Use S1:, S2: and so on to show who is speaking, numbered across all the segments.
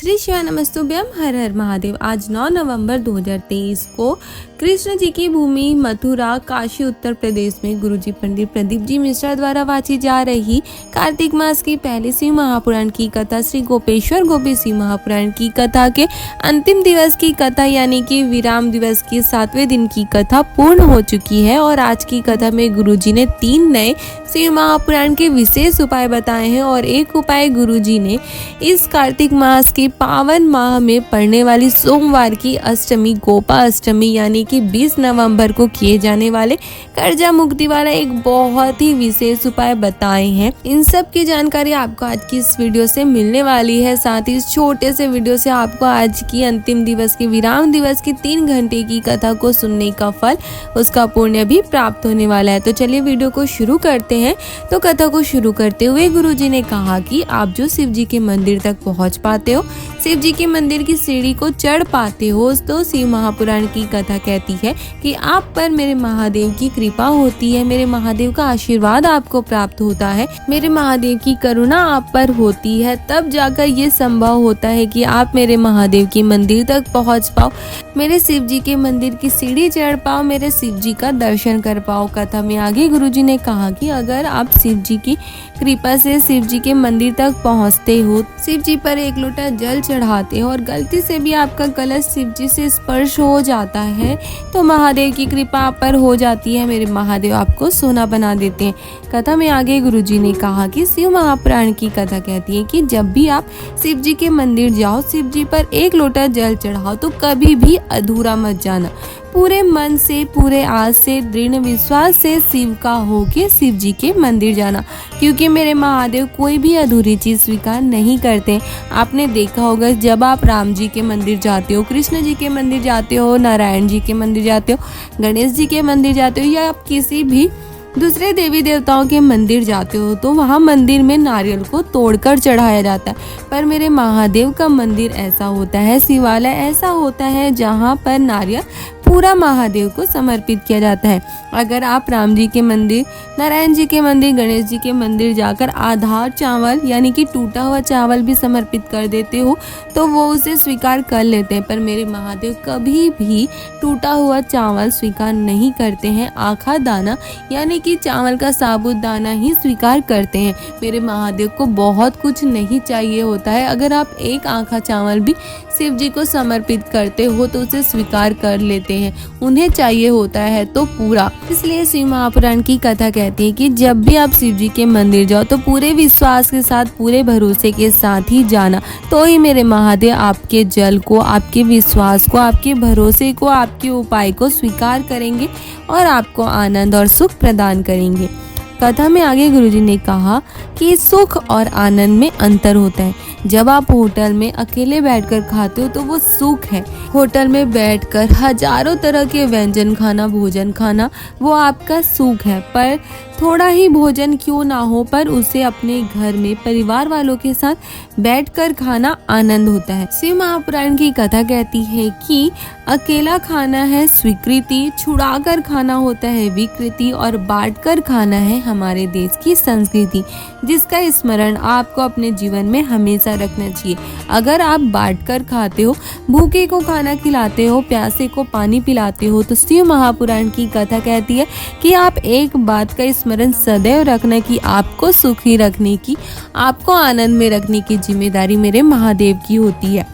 S1: श्री शिवाय नमस्तुभ्यम, हर हर महादेव। आज 9 नवंबर 2023 को कृष्ण जी की भूमि मथुरा काशी उत्तर प्रदेश में गुरुजी पंडित प्रदीप जी मिश्रा द्वारा वाची जा रही कार्तिक मास की पहले शिव महापुराण की कथा श्री गोपेश्वर गोपी शिव महापुराण की कथा के अंतिम दिवस की कथा यानी कि विराम दिवस के 7वें दिन की कथा पूर्ण हो चुकी है। और आज की कथा में गुरुजी ने 3 नए शिव महापुराण के विशेष उपाय बताए हैं और एक उपाय गुरुजी ने इस कार्तिक मास के पावन माह में पड़ने वाली सोमवार की अष्टमी गोपा अष्टमी यानी कि 20 नवंबर को किए जाने वाले कर्जा मुक्ति वाला एक बहुत ही विशेष उपाय बताए हैं। इन सब की जानकारी आपको आज की इस वीडियो से मिलने वाली है। साथ ही इस छोटे से वीडियो से आपको आज की अंतिम दिवस की विराम दिवस की 3 घंटे की कथा को सुनने का फल, उसका पुण्य भी प्राप्त होने वाला है। तो चलिए वीडियो को शुरू करते हैं। तो कथा को शुरू करते हुए गुरुजी ने कहा कि आप जो शिव जी के मंदिर तक पहुंच पाते हो, शिव जी के मंदिर की सीढ़ी को चढ़ पाते हो, तो शिव महापुराण की कथा कहती है कि आप पर मेरे महादेव की कृपा होती है, मेरे महादेव का आशीर्वाद आपको प्राप्त होता है, मेरे महादेव की करुणा आप पर होती है। तब जाकर ये संभव होता है कि आप मेरे महादेव के मंदिर तक पहुंच पाओ, मेरे शिव जी के मंदिर की सीढ़ी चढ़ पाओ, मेरे शिव जी का दर्शन कर पाओ। कथा में आगे गुरुजी ने कहा कि अगर आप शिव जी की कृपा से शिव जी के मंदिर तक पहुंचते हो, शिव जी पर एक लोटा जल चढ़ाते हो और गलती से भी आपका कलश शिव जी से स्पर्श हो जाता है तो महादेव की कृपा आप पर हो जाती है, मेरे महादेव आपको सोना बना देते हैं। कथा में आगे गुरुजी ने कहा कि शिव महापुराण की कथा कहती है कि जब भी आप शिव जी के मंदिर जाओ, शिव जी पर एक लोटा जल चढ़ाओ तो कभी भी अधूरा मत जाना, पूरे मन से, पूरे आस से, दृढ़ विश्वास से शिव का होके शिव जी के मंदिर जाना, क्योंकि मेरे महादेव कोई भी अधूरी चीज स्वीकार नहीं करते। आपने देखा होगा जब आप राम जी के मंदिर जाते हो, कृष्ण जी के मंदिर जाते हो, नारायण जी के मंदिर जाते हो, गणेश जी के मंदिर जाते हो या आप किसी भी दूसरे देवी देवताओं के मंदिर जाते हो तो वहाँ मंदिर में नारियल को तोड़कर चढ़ाया जाता है। पर मेरे महादेव का मंदिर ऐसा होता है, शिवालय ऐसा होता है जहाँ पर नारियल पूरा महादेव को समर्पित किया जाता है। अगर आप राम जी के मंदिर, नारायण जी के मंदिर, गणेश जी के मंदिर जाकर आधा चावल यानी कि टूटा हुआ चावल भी समर्पित कर देते हो तो वो उसे स्वीकार कर लेते हैं, पर मेरे महादेव कभी भी टूटा हुआ चावल स्वीकार नहीं करते हैं। आखा दाना यानी कि चावल का साबुत दाना ही स्वीकार करते हैं। मेरे महादेव को बहुत कुछ नहीं चाहिए होता है, अगर आप एक आखा चावल भी शिव जी को समर्पित करते हो तो उसे स्वीकार कर लेते हैं, उन्हें चाहिए होता है तो पूरा। इसलिए शिव महापुराण की कथा कहती है कि जब भी आप शिव जी के मंदिर जाओ तो पूरे विश्वास के साथ, पूरे भरोसे के साथ ही जाना, तो ही मेरे महादेव आपके जल को, आपके विश्वास को, आपके भरोसे को, आपके उपाय को स्वीकार करेंगे और आपको आनंद और सुख प्रदान करेंगे। कथा में आगे गुरुजी ने कहा कि सुख और आनंद में अंतर होता है। जब आप होटल में अकेले बैठकर खाते हो तो वो सुख है, होटल में बैठकर हजारों तरह के व्यंजन खाना, भोजन खाना, वो आपका सुख है। पर थोड़ा ही भोजन क्यों ना हो, पर उसे अपने घर में परिवार वालों के साथ बैठकर खाना आनंद होता है। शिव महापुराण की कथा कहती है कि अकेला खाना है स्वीकृति, छुड़ाकर खाना होता है विकृति और बांटकर खाना है हमारे देश की संस्कृति, जिसका स्मरण आपको अपने जीवन में हमेशा रखना चाहिए। अगर आप बांटकर खाते हो, भूखे को खाना खिलाते हो, प्यासे को पानी पिलाते हो, तो शिव महापुराण की कथा कहती है कि आप एक बात का स्मरण सदैव रखना कि आपको सुखी रखने की, आपको आनंद में रखने की जिम्मेदारी मेरे महादेव की होती है।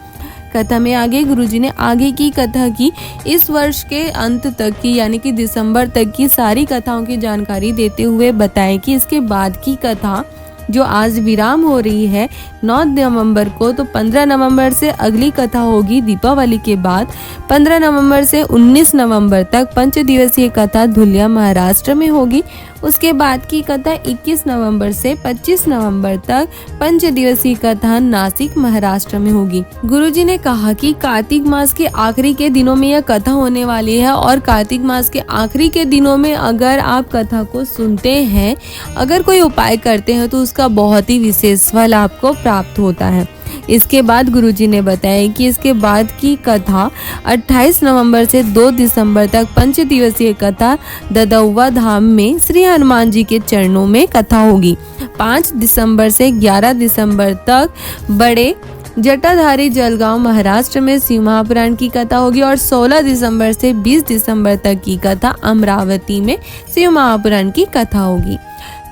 S1: कथा में आगे गुरुजी ने आगे की कथा की इस वर्ष के अंत तक की यानी कि दिसंबर तक की सारी कथाओं की जानकारी देते हुए बताएं कि इसके बाद की कथा जो आज विराम हो रही है 9 नवंबर को, तो 15 नवंबर से अगली कथा होगी दीपावली के बाद। 15 नवंबर से 19 नवंबर तक 5 दिवसीय कथा धुलिया महाराष्ट्र में होगी। उसके बाद की कथा 21 नवंबर से 25 नवंबर तक 5 दिवसीय कथा नासिक महाराष्ट्र में होगी। गुरुजी ने कहा कि कार्तिक मास के आखिरी के दिनों में यह कथा होने वाली है और कार्तिक मास के आखिरी के दिनों में अगर आप कथा को सुनते हैं, अगर कोई उपाय करते हैं तो उसका बहुत ही विशेष फल आपको प्राप्त होता है। इसके बाद गुरुजी ने बताया कि इसके बाद की कथा 28 नवंबर से 2 दिसंबर तक 5 दिवसीय कथा ददौवा धाम में श्री हनुमान जी के चरणों में कथा होगी। 5 दिसंबर से 11 दिसंबर तक बड़े जटाधारी जलगांव महाराष्ट्र में शिव महापुराण की कथा होगी और 16 दिसंबर से 20 दिसंबर तक की कथा अमरावती में शिव महापुराण की कथा होगी।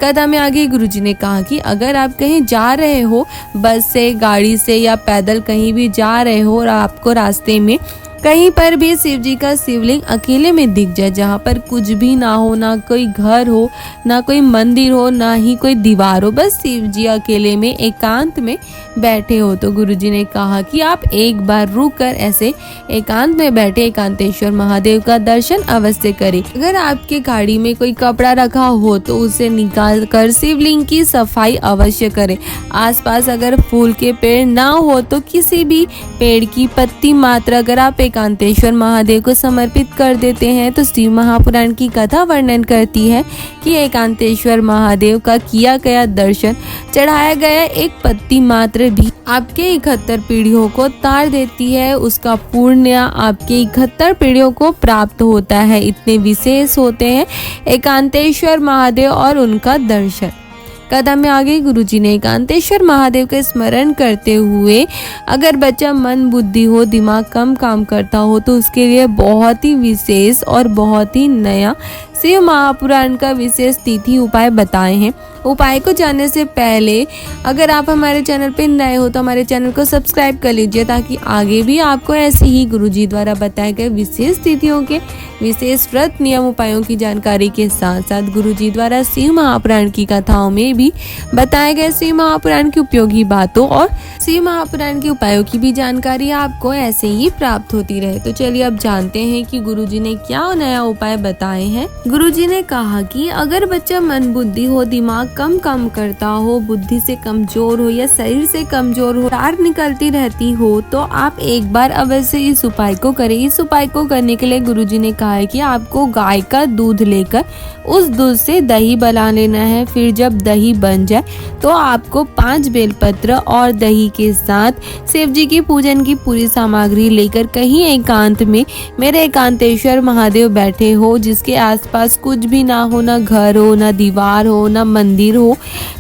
S1: कथा में आगे गुरुजी ने कहा कि अगर आप कहीं जा रहे हो, बस से, गाड़ी से या पैदल कहीं भी जा रहे हो और आपको रास्ते में कहीं पर भी शिव जी का शिवलिंग अकेले में दिख जाए, जहाँ पर कुछ भी ना हो, ना कोई घर हो, ना कोई मंदिर हो, ना ही कोई दीवार हो, बस शिव जी अकेले में एकांत में बैठे हो, तो गुरुजी ने कहा कि आप एक बार रुक कर ऐसे एकांत में बैठे एकांतेश्वर महादेव का दर्शन अवश्य करें। अगर आपके गाड़ी में कोई कपड़ा रखा हो तो उसे निकाल कर शिवलिंग की सफाई अवश्य करें। आसपास अगर फूल के पेड़ ना हो तो किसी भी पेड़ की पत्ती मात्र अगर आप एकांतेश्वर महादेव को समर्पित कर देते हैं तो शिव महापुराण की कथा वर्णन करती है कि एकांतेश्वर महादेव का किया गया दर्शन, चढ़ाया गया एक पत्ती मात्र भी आपके 71 पीढ़ियों को तार देती है। उसका पुण्य आपके 71 पीढ़ियों को प्राप्त होता है। इतने विशेष होते हैं एकांतेश्वर महादेव और उनका दर्शन। कथा में आगे गुरुजी ने एकांतेश्वर महादेव का स्मरण करते हुए अगर बच्चा मन बुद्धि हो, दिमाग कम काम करता हो तो उसके लिए बहुत ही विशेष और बहुत ही नया शिव महापुराण का विशेष तिथि उपाय बताए हैं। उपाय को जानने से पहले अगर आप हमारे चैनल पर नए हो तो हमारे चैनल को सब्सक्राइब कर लीजिए ताकि आगे भी आपको ऐसे ही गुरुजी द्वारा बताए गए विशेष तिथियों के विशेष व्रत नियम उपायों की जानकारी के साथ साथ गुरुजी द्वारा शिव महापुराण की कथाओं में भी बताए गए शिव महापुराण की उपयोगी बातों और शिव महापुराण के उपायों की भी जानकारी आपको ऐसे ही प्राप्त होती रहे। तो चलिए अब जानते हैं कि गुरुजी ने क्या नया उपाय बताए हैं। गुरुजी ने कहा कि अगर बच्चा मन बुद्धि हो, दिमाग कम काम करता हो, बुद्धि से कमजोर हो या शरीर से कमजोर हो, तार निकलती रहती हो तो आप एक बार अवश्य इस उपाय को करें। इस उपाय को करने के लिए गुरुजी ने कहा है कि आपको गाय का दूध लेकर उस दूध से दही बना लेना है। फिर जब दही बन जाए तो आपको 5 बेलपत्र और दही के साथ शिव जी की पूजन की पूरी सामग्री लेकर कहीं एकांत में मेरे एकांतेश्वर महादेव बैठे हो, जिसके आसपास कुछ भी ना हो, ना घर हो, ना दीवार हो, ना मंदिर हो,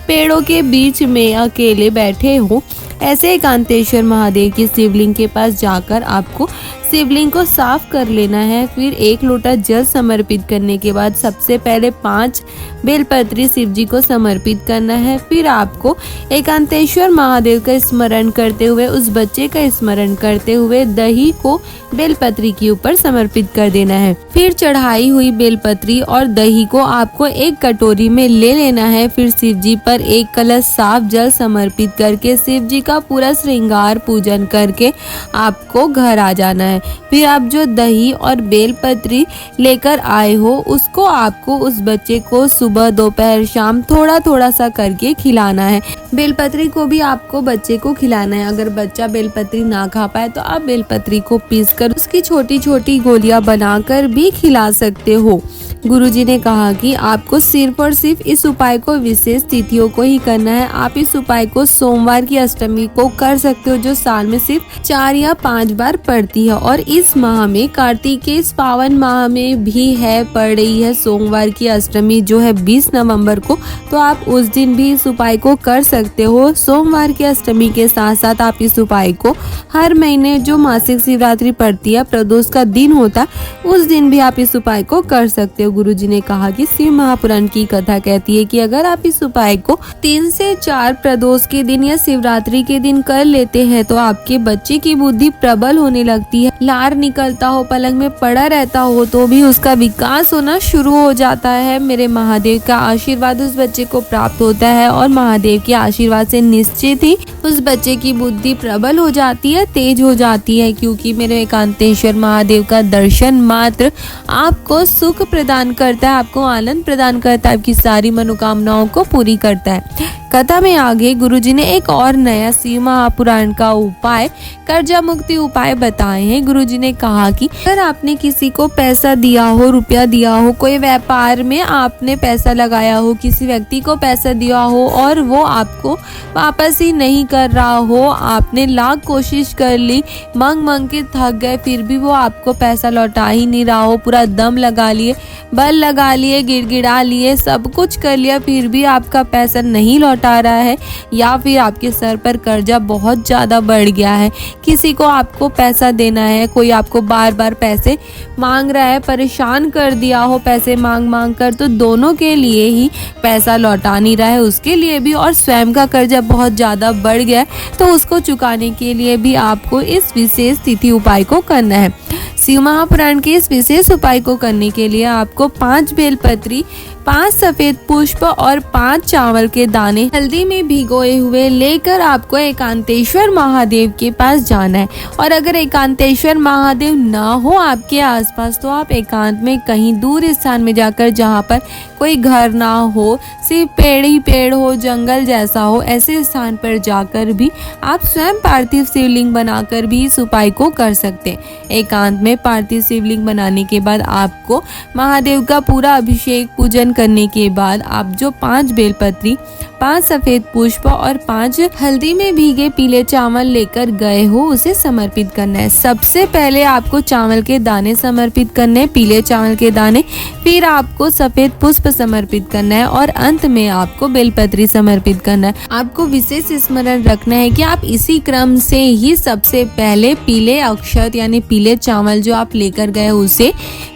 S1: पेड़ों के बीच में अकेले बैठे हो, ऐसे एकांतेश्वर महादेव के शिवलिंग के पास जाकर आपको शिवलिंग को साफ कर लेना है। फिर 1 लोटा जल समर्पित करने के बाद सबसे पहले 5 बेलपत्री शिव जी को समर्पित करना है। फिर आपको एकांतेश्वर महादेव का स्मरण करते हुए, उस बच्चे का स्मरण करते हुए दही को बेलपत्री के ऊपर समर्पित कर देना है। फिर चढ़ाई हुई बेलपत्री और दही को आपको एक कटोरी में ले लेना है। फिर शिव जी पर 1 कलश साफ जल समर्पित करके शिव जी का पूरा श्रृंगार पूजन करके आपको घर आ जाना है। फिर आप जो दही और बेलपत्री लेकर आए हो उसको आपको उस बच्चे को सुबह, दोपहर, शाम थोड़ा थोड़ा सा करके खिलाना है। बेलपत्री को भी आपको बच्चे को खिलाना है। अगर बच्चा बेलपत्री ना खा पाए तो आप बेलपत्री को पीसकर उसकी छोटी छोटी गोलियां बनाकर भी खिला सकते हो। गुरुजी ने कहा कि आपको सिर्फ और सिर्फ इस उपाय को विशेष तिथियों को ही करना है। आप इस उपाय को सोमवार की अष्टमी को कर सकते हो, जो साल में सिर्फ 4 या 5 बार पड़ती है। और इस माह में, कार्तिक के इस पावन माह में भी है, पड़ रही है सोमवार की अष्टमी जो है 20 नवंबर को, तो आप उस दिन भी इस उपाय को कर सकते हो। सोमवार की अष्टमी के साथ साथ आप इस उपाय को हर महीने जो मासिक शिवरात्रि पड़ती है, प्रदोष का दिन होता है, उस दिन भी आप इस उपाय को कर सकते हो। गुरुजी ने कहा कि शिव महापुराण की कथा कहती है कि अगर आप इस उपाय को 3 से 4 प्रदोष के दिन या शिवरात्रि के दिन कर लेते हैं तो आपके बच्चे की बुद्धि प्रबल होने लगती है। लार निकलता हो, पलंग में पड़ा रहता हो तो भी उसका विकास होना शुरू हो जाता है। मेरे महादेव का आशीर्वाद उस बच्चे को प्राप्त होता है और महादेव के आशीर्वाद से निश्चित ही उस बच्चे की बुद्धि प्रबल हो जाती है, तेज हो जाती है, क्योंकि मेरे एकांतेश्वर महादेव का दर्शन मात्र आपको सुख प्रदान करता है, आपको आनंद प्रदान करता है, आपकी सारी मनोकामनाओं को पूरी करता है। कथा में आगे गुरुजी ने एक और नया शिव महापुराण का उपाय, कर्जा मुक्ति उपाय बताए हैं। गुरुजी ने कहा कि अगर आपने किसी को पैसा दिया हो, रुपया दिया हो, कोई व्यापार में आपने पैसा लगाया हो, किसी व्यक्ति को पैसा दिया हो और वो आपको वापस ही नहीं कर रहा हो, आपने लाख कोशिश कर ली, मांग के थक गए, फिर भी वो आपको पैसा लौटा ही नहीं रहा हो, पूरा दम लगा लिए, बल लगा लिए, गिड़गिड़ा लिए, सब कुछ कर लिया, फिर भी आपका पैसा नहीं लौटा लौटा रहा है, या फिर आपके सर पर कर्जा बहुत ज़्यादा बढ़ गया है, किसी को आपको पैसा देना है, कोई आपको बार बार पैसे मांग रहा है, परेशान कर दिया हो पैसे मांग मांग कर, तो दोनों के लिए ही पैसा लौटा नहीं रहा है, उसके लिए भी, और स्वयं का कर्जा बहुत ज़्यादा बढ़ गया है, तो उसको चुकाने के लिए भी आपको इस विशेष तिथि उपाय को करना है। शिव महापुराण के इस विशेष उपाय को करने के लिए आपको 5 बेलपत्री, 5 सफेद पुष्प और 5 चावल के दाने हल्दी में भिगोए हुए लेकर आपको एकांतेश्वर महादेव के पास जाना है। और अगर एकांतेश्वर महादेव ना हो आपके आसपास, तो आप एकांत में कहीं दूर स्थान में जाकर, जहाँ पर कोई घर ना हो, सिर्फ पेड़ ही पेड़ हो, जंगल जैसा हो, ऐसे स्थान पर जाकर भी आप स्वयं पार्थिव शिवलिंग बनाकर भी इस उपाय को कर सकते हैं। एकांत में पार्थिव शिवलिंग बनाने के बाद आपको महादेव का पूरा अभिषेक पूजन करने के बाद आप जो 5 बेलपत्री, 5 सफेद पुष्प और 5 हल्दी में भीगे पीले चावल लेकर गए हो, उसे समर्पित करना है। सबसे पहले आपको चावल के दाने समर्पित करने हैं, पीले चावल के दाने, फिर आपको सफेद पुष्प समर्पित करना है और अंत में आपको बेलपत्री समर्पित करना है। आपको विशेष स्मरण रखना है कि आप इसी क्रम से ही सबसे पहले पीले अक्षत यानी पीले चावल जो आप लेकर गए उसे,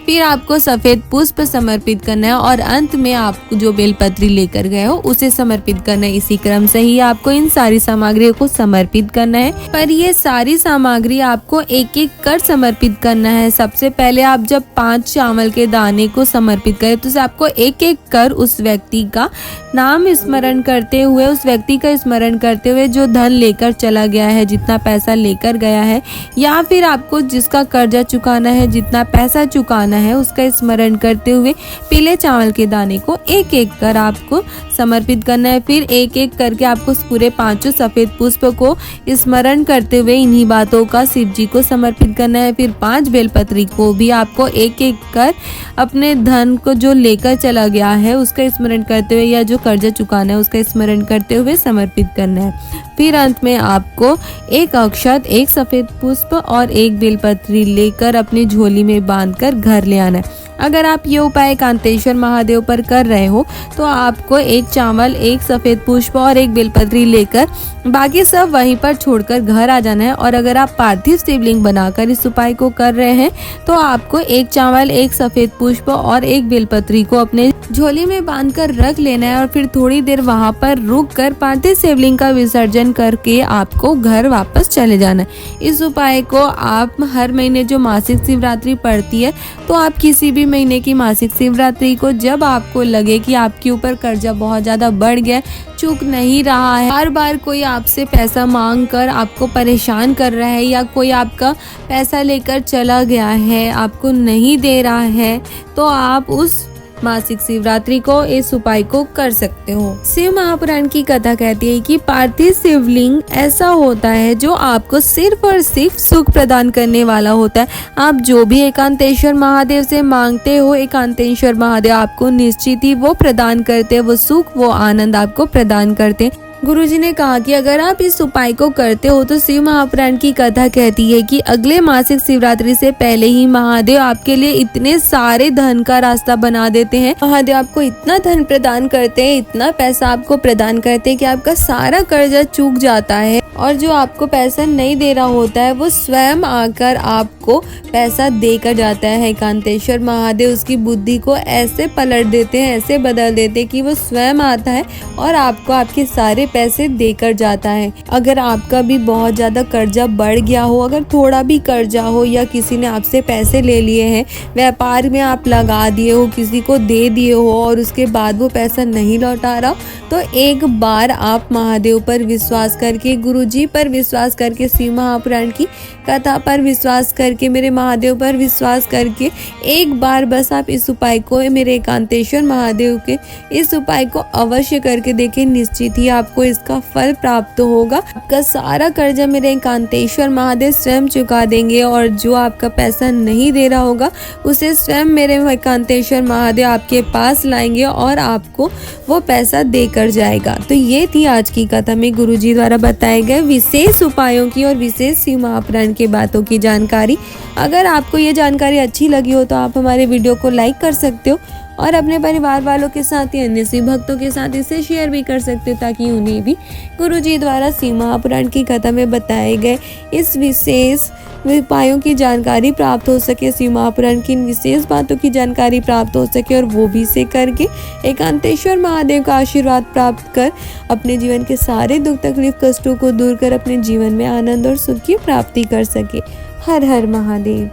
S1: फिर आपको सफेद पुष्प समर्पित करना है और अंत में आप जो बेलपत्री लेकर गए हो उसे समर्पित करना है। इसी क्रम से ही आपको इन सारी सामग्रियों को समर्पित करना है, पर ये सारी सामग्री आपको एक एक कर समर्पित करना है। सबसे पहले आप जब 5 चावल के दाने को समर्पित करें, तो आपको एक एक कर उस व्यक्ति का नाम स्मरण करते हुए, उस व्यक्ति का स्मरण करते हुए जो धन लेकर चला गया है, जितना पैसा लेकर गया है, या फिर आपको जिसका कर्जा चुकाना है, जितना पैसा चुकाना है, उसका स्मरण करते हुए पीले चावल के दाने को एक एक कर आपको समर्पित करना है। फिर एक एक करके आपको पूरे 5 सफेद पुष्प को स्मरण करते हुए इन्हीं बातों का शिव जी को समर्पित करना है। फिर 5 बेलपत्री को भी आपको एक एक कर अपने धन को जो लेकर चला गया है उसका स्मरण करते हुए, या जो कर्जा चुकाना है उसका स्मरण करते हुए समर्पित करना है। फिर अंत में आपको 1 अक्षत, 1 सफेद पुष्प और 1 बेलपत्री लेकर अपनी झोली में बांधकर घर ले आना है। अगर आप ये उपाय एकांतेश्वर महादेव पर कर रहे हो, तो आपको 1 चावल, 1 सफेद पुष्प और 1 बेलपत्री लेकर बाकी सब वहीं पर छोड़कर घर आ जाना है। और अगर आप पार्थिव शिवलिंग बनाकर इस उपाय को कर रहे हैं, तो आपको 1 चावल, 1 सफेद पुष्प और 1 बेलपत्री को अपने झोली में बांधकर रख लेना है और फिर थोड़ी देर वहां पर रुक कर पार्थिव शिवलिंग का विसर्जन करके आपको घर वापस चले जाना है। इस उपाय को आप हर महीने जो मासिक शिवरात्रि पड़ती है, तो आप किसी भी महीने की मासिक शिवरात्रि को, जब आपको लगे कि आपके ऊपर कर्जा बहुत ज़्यादा बढ़ गया, चूक नहीं रहा है, बार बार कोई आपसे पैसा मांग कर आपको परेशान कर रहा है, या कोई आपका पैसा लेकर चला गया है, आपको नहीं दे रहा है, तो आप उस मासिक शिवरात्रि को इस उपाय को कर सकते हो। शिव महापुराण की कथा कहती है कि पार्थिव शिवलिंग ऐसा होता है जो आपको सिर्फ और सिर्फ सुख प्रदान करने वाला होता है। आप जो भी एकांतेश्वर महादेव से मांगते हो, एकांतेश्वर महादेव आपको निश्चित ही वो प्रदान करते हैं, वो सुख, वो आनंद आपको प्रदान करते हैं। गुरुजी ने कहा कि अगर आप इस उपाय को करते हो, तो शिव महापुराण की कथा कहती है कि अगले मासिक शिवरात्रि से पहले ही महादेव आपके लिए इतने सारे धन का रास्ता बना देते हैं। महादेव आपको इतना धन प्रदान करते हैं, इतना पैसा आपको प्रदान करते हैं कि आपका सारा कर्जा चूक जाता है, और जो आपको पैसा नहीं दे रहा होता है वो स्वयं आकर आपको पैसा देकर जाता है। एकांतेश्वर महादेव उसकी बुद्धि को ऐसे पलट देते हैं, ऐसे बदल देते हैं कि वो स्वयं आता है और आपको आपके सारे पैसे देकर जाता है। अगर आपका भी बहुत ज़्यादा कर्जा बढ़ गया हो, अगर थोड़ा भी कर्जा हो, या किसी ने आपसे पैसे ले लिए हैं, व्यापार में आप लगा दिए हो, किसी को दे दिए हो और उसके बाद वो पैसा नहीं लौटा रहा, तो एक बार आप महादेव पर विश्वास करके, गुरुजी पर विश्वास करके, शिव महापुराण की कथा पर विश्वास करके, मेरे महादेव पर विश्वास करके एक बार बस आप इस उपाय को, मेरे एकांतेश्वर महादेव के इस उपाय को अवश्य करके देखें। निश्चित ही आपको इसका फल प्राप्त होगा। आपका सारा कर्जा मेरे एकांतेश्वर महादेव स्वयं चुका देंगे, और जो आपका पैसा नहीं दे रहा होगा उसे स्वयं मेरे एकांतेश्वर महादेव आपके पास लाएंगे और आपको वो पैसा देकर जाएगा। तो ये थी आज की कथा में गुरुजी द्वारा बताए गए विशेष उपायों की और विशेष शिव महापुराण के बातों की जानकारी। अगर आपको ये जानकारी अच्छी लगी हो, तो आप हमारे वीडियो को लाइक कर सकते हो और अपने परिवार वालों के साथ या अन्य शिव भक्तों के साथ इसे शेयर भी कर सकते हो, ताकि उन्हें भी गुरु जी द्वारा शिव महापुराण की कथा में बताए गए इस विशेष उपायों की जानकारी प्राप्त हो सके, शिव महापुराण की इन विशेष बातों की जानकारी प्राप्त हो सके और वो भी इसे करके एकांतेश्वर महादेव का आशीर्वाद प्राप्त कर अपने जीवन के सारे दुख तकलीफ कष्टों को दूर कर अपने जीवन में आनंद और सुख की प्राप्ति कर सके। हर हर महादेव।